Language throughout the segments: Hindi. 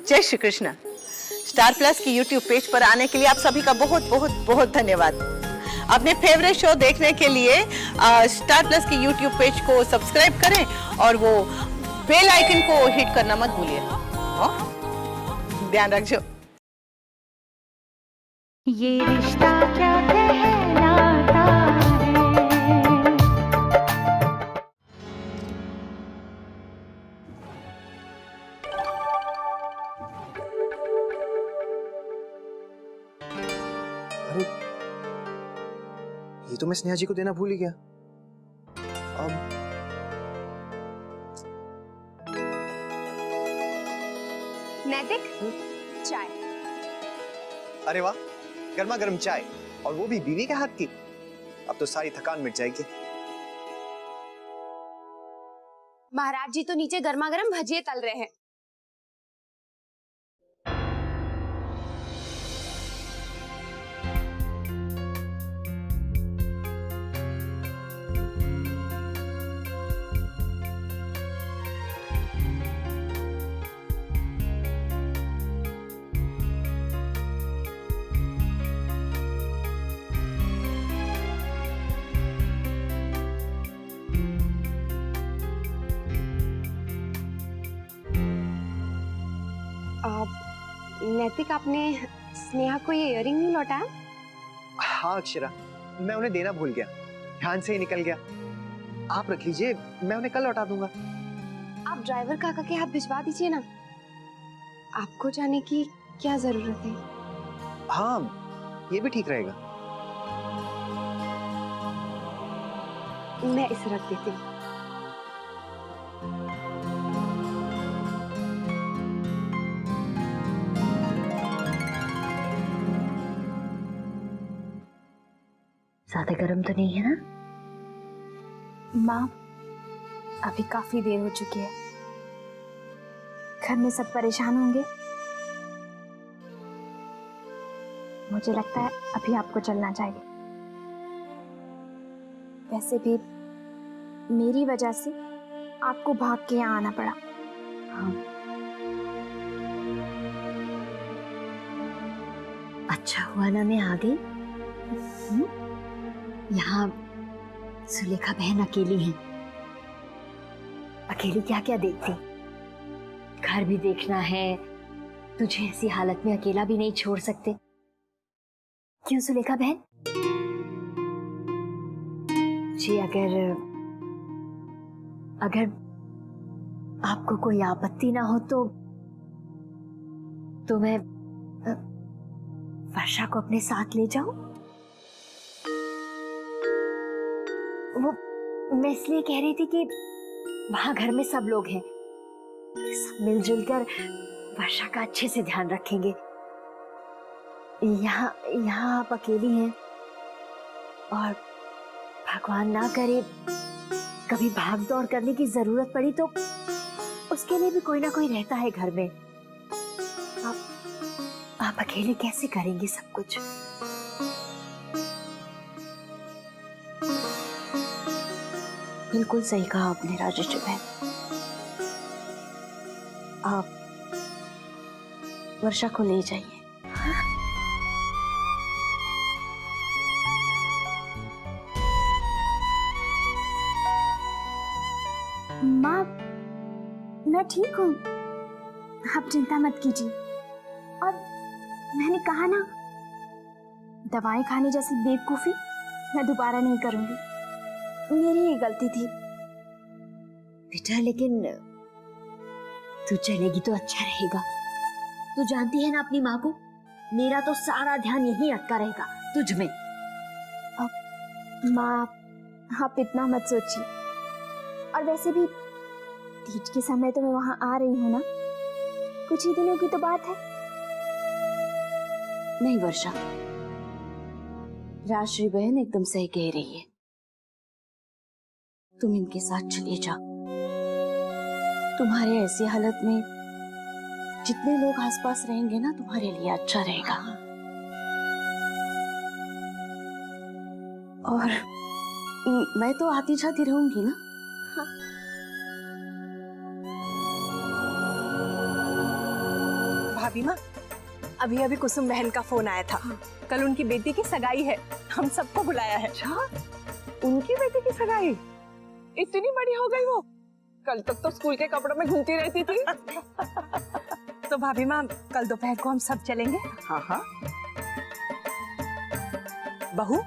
जय श्री कृष्ण। स्टार प्लस की यूट्यूब पेज पर आने के लिए आप सभी का बहुत बहुत बहुत धन्यवाद। अपने फेवरेट शो देखने के लिए स्टार प्लस की यूट्यूब पेज को सब्सक्राइब करें और वो बेल आइकन को हिट करना मत भूलिए। ध्यान रखिए। ये रिश्ता क्या कहलाता है। अरे ये तो मैं स्नेहा जी को देना भूल ही गया। अब नैतिक, चाय। अरे वाह, गर्मा गर्म चाय और वो भी बीवी के हाथ की। अब तो सारी थकान मिट जाएगी। महाराज जी तो नीचे गर्मा गर्म भजिए तल रहे हैं। नैतिक, आपने स्नेहा को ये इयररिंग नहीं लौटाया? हाँ अक्षरा, मैं उन्हें देना भूल गया, ध्यान से ही निकल गया। आप रख लीजिए, मैं उन्हें कल लौटा दूंगा। आप ड्राइवर काका के हाथ भिजवा दीजिए ना। आपको जाने की क्या जरूरत है? हाँ, ये भी ठीक रहेगा। मैं इसे रख देती हूँ। ज्यादा गर्म तो नहीं है ना? माँ, अभी काफी देर हो चुकी है। घर में सब परेशान होंगे। मुझे लगता है अभी आपको चलना चाहिए। वैसे भी मेरी वजह से आपको भाग के यहाँ आना पड़ा। हाँ। अच्छा हुआ ना मैं आ गई। यहाँ सुलेखा बहन अकेली है। अकेली क्या क्या देखती, घर भी देखना है, तुझे ऐसी हालत में अकेला भी नहीं छोड़ सकते। क्यों सुलेखा बहन? जी अगर आपको कोई आपत्ति ना हो तो मैं वर्षा को अपने साथ ले जाऊं? वो मैं इसलिए कह रही थी कि वहां घर में सब लोग हैं, सब मिलजुल कर वर्षा का अच्छे से ध्यान रखेंगे। यहाँ आप अकेली हैं और भगवान ना करे कभी भाग दौड़ करने की जरूरत पड़ी तो उसके लिए भी कोई ना कोई रहता है घर में। आप अकेले कैसे करेंगे सब कुछ? बिल्कुल सही कहा आपने राजेश बहन। आप वर्षा को ले जाइए। माँ, मैं ठीक हूँ, आप चिंता मत कीजिए। और मैंने कहा ना, दवाएं खाने जैसी बेवकूफी मैं दोबारा नहीं करूंगी। मेरी ही गलती थी। बेटा लेकिन तू चलेगी तो अच्छा रहेगा। तू जानती है ना अपनी माँ को, मेरा तो सारा ध्यान यहीं अटका रहेगा तुझ में। माँ, आप इतना मत सोचिए। और वैसे भी तीज के समय तो मैं वहां आ रही हूँ ना, कुछ ही दिनों की तो बात है। नहीं वर्षा, राजश्री बहन एकदम सही कह रही है। तुम इनके साथ चले जाओ। तुम्हारे ऐसी हालत में जितने लोग आसपास रहेंगे ना, तुम्हारे लिए अच्छा रहेगा। और मैं तो आती जाती रहूंगी ना। हाँ। भाभी माँ, अभी अभी कुसुम बहन का फोन आया था। कल उनकी बेटी की सगाई है, हम सबको बुलाया है। अच्छा, उनकी बेटी की सगाई? इतनी बड़ी हो गई वो, कल तक तो स्कूल के कपड़ों में घूमती रहती थी। तो भाभी माँ, कल दोपहर को हम सब चलेंगे। हाँ हाँ। बहू,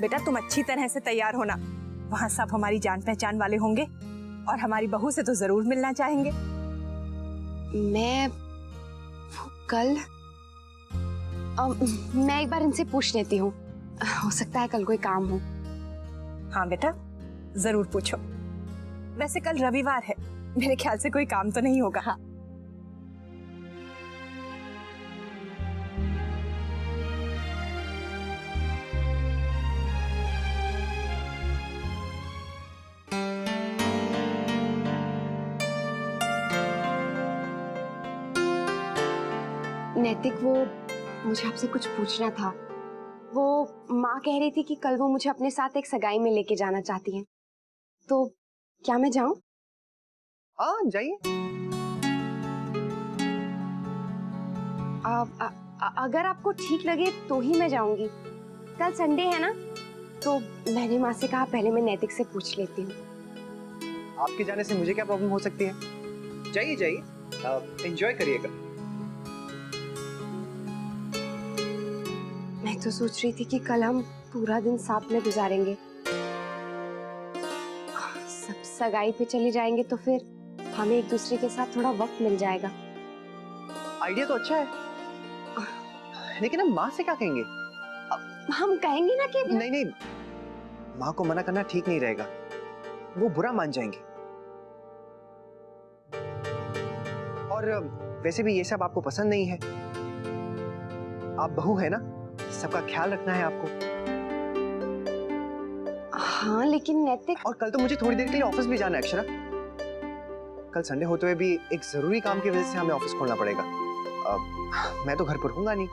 बेटा तुम अच्छी तरह से तैयार होना, वहाँ सब हमारी जान पहचान वाले होंगे और हमारी बहू से तो जरूर मिलना चाहेंगे। मैं कल मैं एक बार इनसे पूछ लेती हूँ, हो सकता है कल कोई काम हो। हाँ बेटा, जरूर पूछो। वैसे कल रविवार है, मेरे ख्याल से कोई काम तो नहीं होगा। हाँ। नैतिक, वो मुझे आपसे कुछ पूछना था। वो माँ कह रही थी कि कल वो मुझे अपने साथ एक सगाई में लेके जाना चाहती हैं, तो क्या मैं जाऊं? हाँ जाइए। अगर आपको ठीक लगे तो ही मैं जाऊंगी। कल संडे है ना, तो मैंने माँ से कहा पहले मैं नैतिक से पूछ लेती हूँ। आपके जाने से मुझे क्या प्रॉब्लम हो सकती है? जाइए जाइए, एंजॉय करिएगा। मैं तो सोच रही थी कि कल हम पूरा दिन साथ में गुजारेंगे। सब सगाई पे चले जाएंगे तो फिर हमें एक दूसरे के साथ थोड़ा वक्त मिल जाएगा। आइडिया तो अच्छा है, लेकिन हम माँ से क्या कहेंगे? हम कहेंगे ना कि नहीं नहीं, माँ को मना करना ठीक नहीं रहेगा, वो बुरा मान जाएंगे। और वैसे भी ये सब आपको पसंद नहीं है। आप बहू है ना, सबका ख्याल रखना है आपको। हाँ लेकिन नैतिक, और कल तो मुझे थोड़ी देर के लिए ऑफिस भी जाना है अक्षरा। कल संडे होते हुए भी एक जरूरी काम की वजह से हमें ऑफिस खोलना पड़ेगा। मैं तो घर पर रहूंगा नहीं,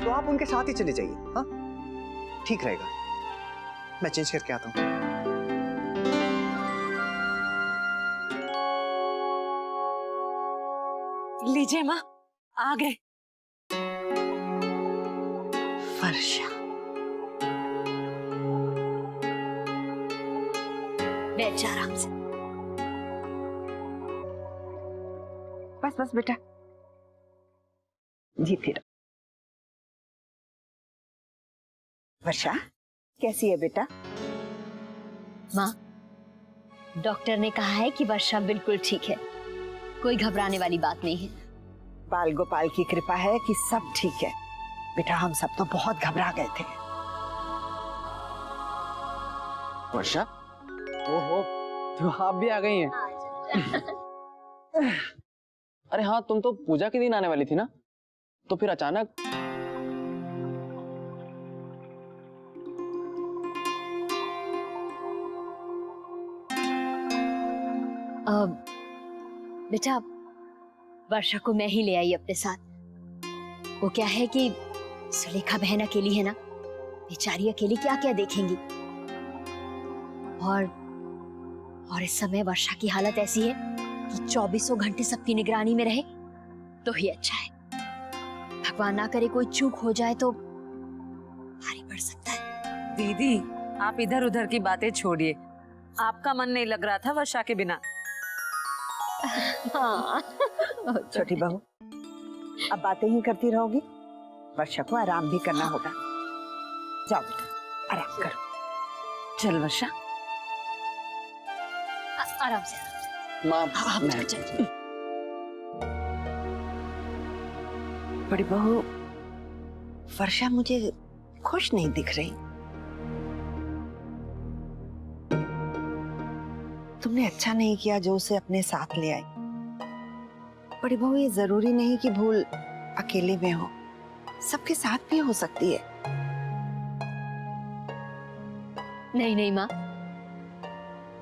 तो आप उनके साथ ही चले जाइए। हाँ ठीक रहेगा, मैं चेंज करके आता हूँ। लीजिए माँ, आ गए। वर्षा, बैठ जा आराम से। बस बस बेटा, जीती रहो। वर्षा, कैसी है बेटा? माँ, डॉक्टर ने कहा है कि वर्षा बिल्कुल ठीक है, कोई घबराने वाली बात नहीं है। बाल गोपाल की कृपा है कि सब ठीक है। बेटा हम सब तो बहुत घबरा गए थे। वर्षा, ओहो, तो आप भी आ गई हैं। अरे हाँ, तुम तो पूजा के दिन आने वाली थी ना, तो फिर अचानक? बेटा, वर्षा को मैं ही ले आई अपने साथ। वो क्या है कि सुलेखा बहन अकेली है ना, बेचारी अकेली क्या क्या देखेंगी। और इस समय वर्षा की हालत ऐसी है कि 24 घंटे सबकी निगरानी में रहे तो ही अच्छा है। भगवान ना करे कोई चूक हो जाए तो भारी पड़ सकता है। दीदी, आप इधर उधर की बातें छोड़िए। आपका मन नहीं लग रहा था वर्षा के बिना। हाँ। छोटी बहू, अब बातें ही करती रहोगी? वर्षा को आराम भी करना होगा। जाओ बेटा, आराम करो। चल वर्षा, आराम से। माँ, हाँ, मैं चल। बड़ी बहू, वर्षा मुझे खुश नहीं दिख रही। तुमने अच्छा नहीं किया जो उसे अपने साथ ले आई। बड़ी बहू, ये जरूरी नहीं कि भूल अकेले में हो, सबके साथ भी हो सकती है। नहीं नहीं माँ,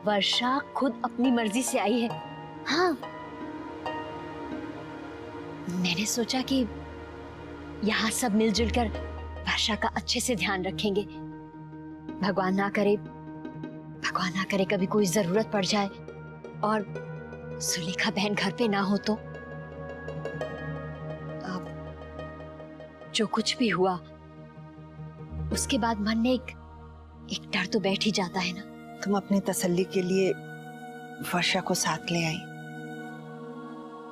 वर्षा खुद अपनी मर्जी से आई है। हाँ, मैंने सोचा कि यहाँ सब मिलजुल कर वर्षा का अच्छे से ध्यान रखेंगे। भगवान ना करे कभी कोई जरूरत पड़ जाए और सुलेखा बहन घर पे ना हो तो जो कुछ भी हुआ उसके बाद मन में एक डर तो बैठ ही जाता है ना। तुम अपने तसल्ली के लिए वर्षा को साथ ले आई,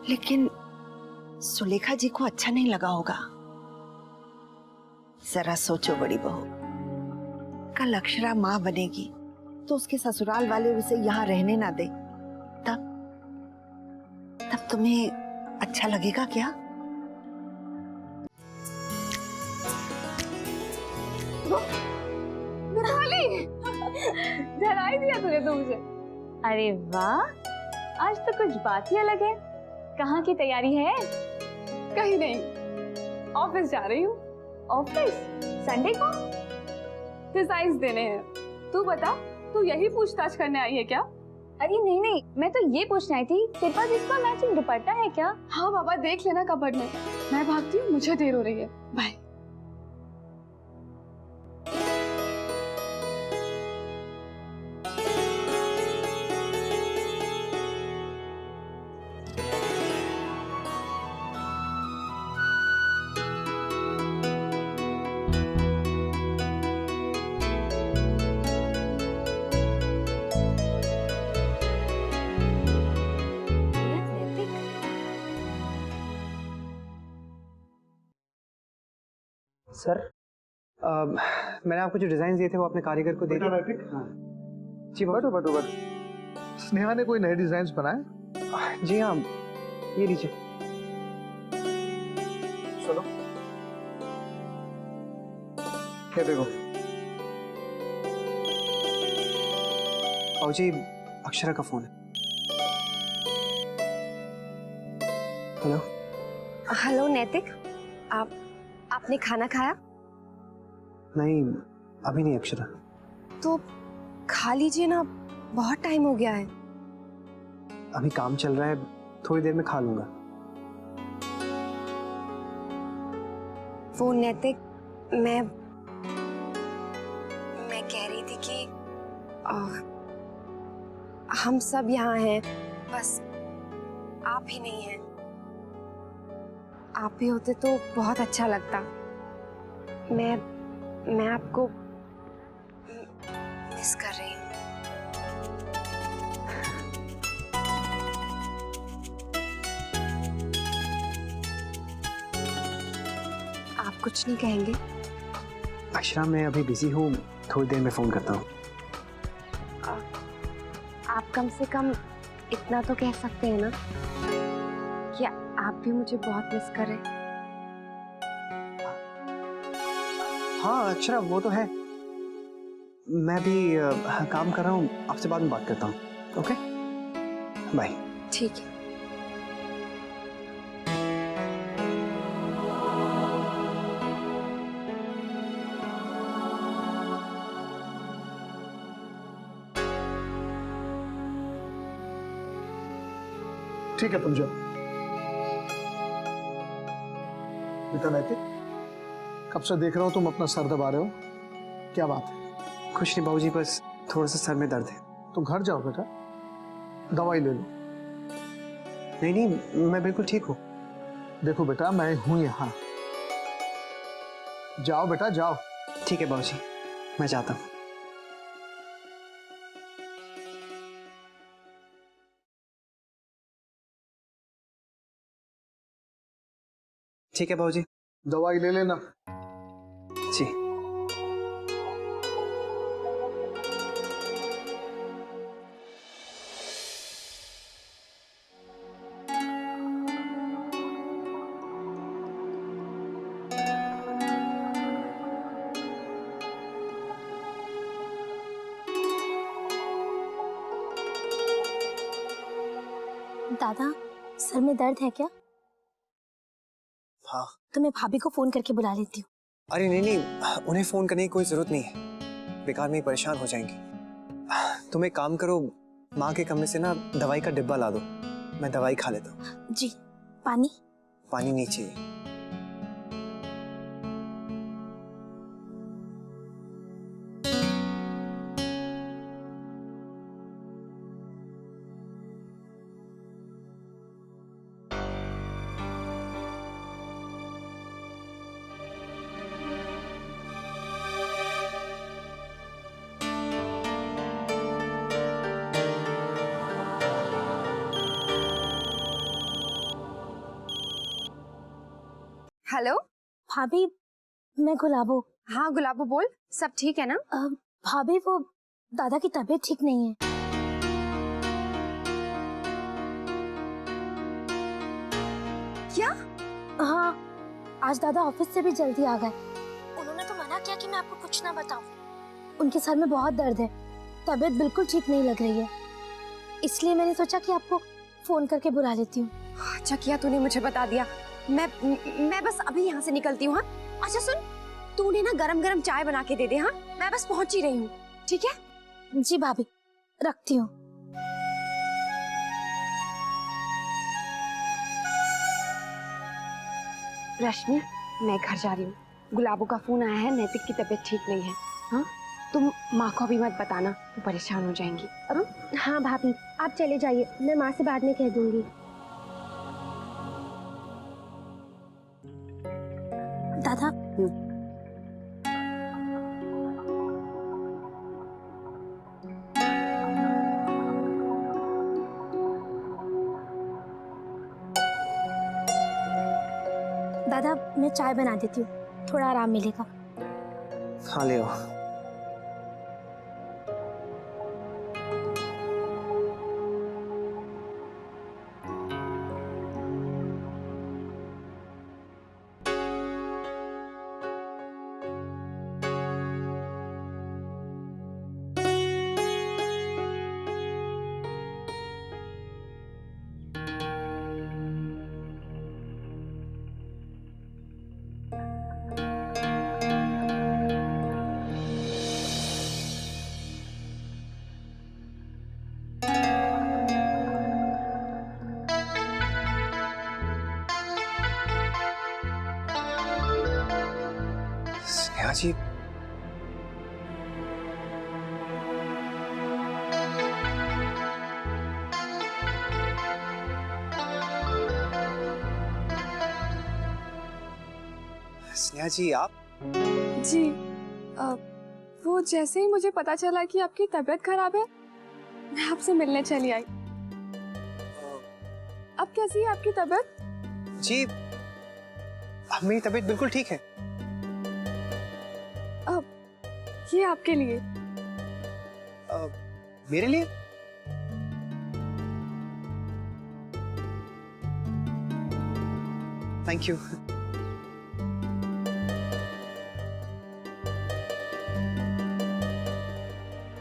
लेकिन सुलेखा जी को अच्छा नहीं लगा होगा। जरा सोचो बड़ी बहू, कल अक्षरा माँ बनेगी तो उसके ससुराल वाले उसे यहाँ रहने ना दे, तब तुम्हें अच्छा लगेगा क्या? डरा ही दिया तूने तो मुझे। अरे वाह, आज तो कुछ बात ही अलग है। कहाँ की तैयारी है? कहीं नहीं, ऑफिस जा रही हूँ। ऑफिस? संडे को? डिजाइन्स देने हैं। तू बता, तू यही पूछताछ करने आई है क्या? अरे नहीं नहीं, मैं तो ये पूछने आई थी, तेरे पास इसका मैचिंग दुपट्टा है क्या? हाँ बाबा, देख लेना कबर्ड में। मैं भागती हूँ, मुझे देर हो रही है। बाय। सर, मैंने आपको जो डिजाइन दिए थे वो अपने कारीगर को दे दिए। जी बैठो बैठो बैठो। स्नेहा ने कोई नए डिजाइन बनाए? जी हाँ, ये लीजिए। चलो, ये देखो। आओ जी, अक्षरा का फोन है। हेलो। हेलो नैतिक, आपने खाना खाया? नहीं, अभी नहीं अक्षरा। तो खा लीजिए ना, बहुत टाइम हो गया है। अभी काम चल रहा है, थोड़ी देर में खा लूंगा। वो नैतिक, मैं कह रही थी कि हम सब यहाँ हैं, बस आप ही नहीं हैं। आप ही होते तो बहुत अच्छा लगता। मैं आपको मिस कर रही हूँ। आप कुछ नहीं कहेंगे? अक्षरा, मैं अभी बिजी हूँ, थोड़ी देर में फोन करता हूँ। आप कम से कम इतना तो कह सकते हैं ना कि आप भी मुझे बहुत मिस कर रहे हैं। हाँ अक्षरा, वो तो है। मैं भी काम कर रहा हूँ, आपसे बाद में बात करता हूँ। Okay, bye. ठीक है। ठीक है, तुम जाओ। बेटा नैतिक, कब से देख रहा हूँ तुम अपना सर दबा रहे हो, क्या बात है? कुछ नहीं बाबूजी, बस थोड़ा सा सर में दर्द है। तुम घर जाओ बेटा, दवाई ले लो। नहीं नहीं, मैं बिल्कुल ठीक हूँ। देखो बेटा, मैं हूं यहाँ। जाओ बेटा जाओ। ठीक है बाबूजी, मैं जाता हूँ। ठीक है बाबूजी। दवाई ले लेना। जी। दादा, सर में दर्द है क्या? हाँ। तो मैं भाभी को फोन करके बुला लेती हूँ। अरे नहीं नहीं, उन्हें फोन करने की कोई जरूरत नहीं है, बेकार में ही परेशान हो जाएंगी। तुम एक काम करो, माँ के कमरे से ना दवाई का डिब्बा ला दो, मैं दवाई खा लेता हूँ। जी। पानी? पानी नहीं चाहिए। हेलो भाभी, मैं गुलाबो। हाँ गुलाबो, बोल, सब ठीक है ना? भाभी, वो दादा की तबीयत ठीक नहीं है। क्या? हाँ, आज दादा ऑफिस से भी जल्दी आ गए। उन्होंने तो मना किया कि मैं आपको कुछ ना बताऊं। उनके सर में बहुत दर्द है, तबीयत बिल्कुल ठीक नहीं लग रही है, इसलिए मैंने सोचा कि आपको फोन करके बुला लेती हूँ। अच्छा किया तूने मुझे बता दिया। मैं बस अभी यहाँ से निकलती हूँ। हाँ, अच्छा सुन, तूने ना गरम गरम चाय बना के दे दे। हाँ, मैं बस पहुंच ही रही हूँ, ठीक है? जी भाभी, रखती हूँ। रश्मि, मैं घर जा रही हूँ। गुलाबो का फोन आया है, नैतिक की तबीयत ठीक नहीं है। हाँ, तुम माँ को भी मत बताना, वो परेशान हो जाएंगी। हाँ भाभी, आप चले जाइए, मैं माँ से बाद में कह दूंगी। दादा, दादा मैं चाय बना देती हूँ, थोड़ा आराम मिलेगा। हाँ ले आओ। स्नेहा जी, स्नेहा जी आप? जी, वो जैसे ही मुझे पता चला कि आपकी तबीयत खराब है, मैं आपसे मिलने चली आई। अब कैसी है आपकी तबीयत? जी, अब मेरी तबीयत बिल्कुल ठीक है। ये आपके लिए। मेरे लिए? Thank you.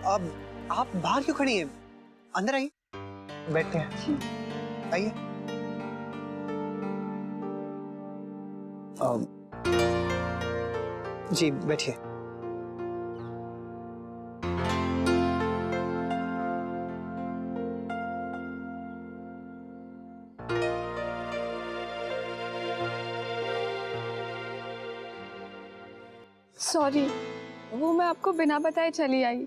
अब आप बाहर क्यों खड़ी हैं? अंदर आइए, बैठते हैं। आइए। जी बैठिए। सॉरी, वो मैं आपको बिना बताए चली आई।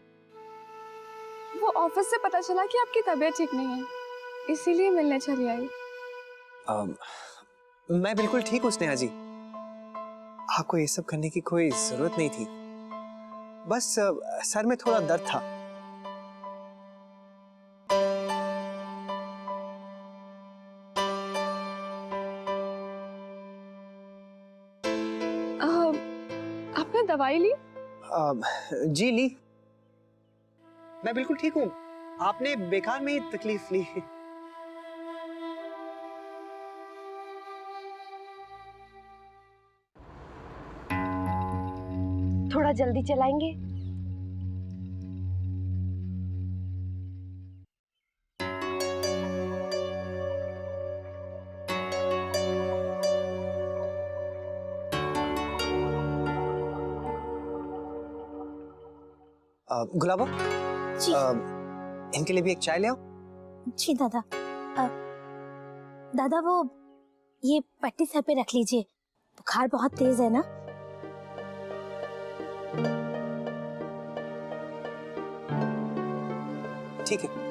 वो ऑफिस से पता चला कि आपकी तबीयत ठीक नहीं है, इसीलिए मिलने चली आई। मैं बिल्कुल ठीक हूँ स्नेहा जी, आपको ये सब करने की कोई जरूरत नहीं थी। बस सर में थोड़ा दर्द था। आपने दवाई ली? जी ली, मैं बिल्कुल ठीक हूँ। आपने बेकार में ही तकलीफ ली। थोड़ा जल्दी चलाएंगे? गुलाबो, जी। इनके लिए भी एक चाय ले आओ। जी दादा। दादा वो ये पट्टी सर पे रख लीजिए, बुखार बहुत तेज है ना। ठीक है।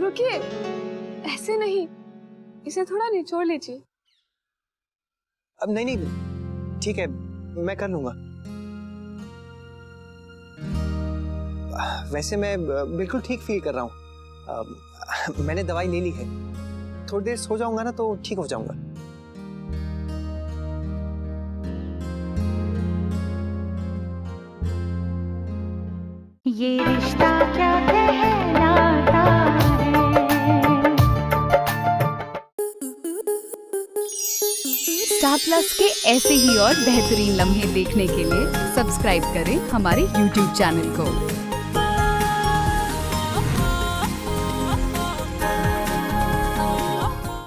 रुकिए, ऐसे नहीं, इसे थोड़ा निचोड़ लीजिए। अब नहीं नहीं ठीक है, मैं कर लूंगा। वैसे मैं बिल्कुल ठीक फील कर रहा हूँ। मैंने दवाई ले ली है, थोड़ी देर सो जाऊंगा ना तो ठीक हो जाऊंगा। ये रिश्ता क्या कहलाता है। स्टार प्लस के ऐसे ही और बेहतरीन लम्हे देखने के लिए सब्सक्राइब करें हमारे YouTube चैनल को।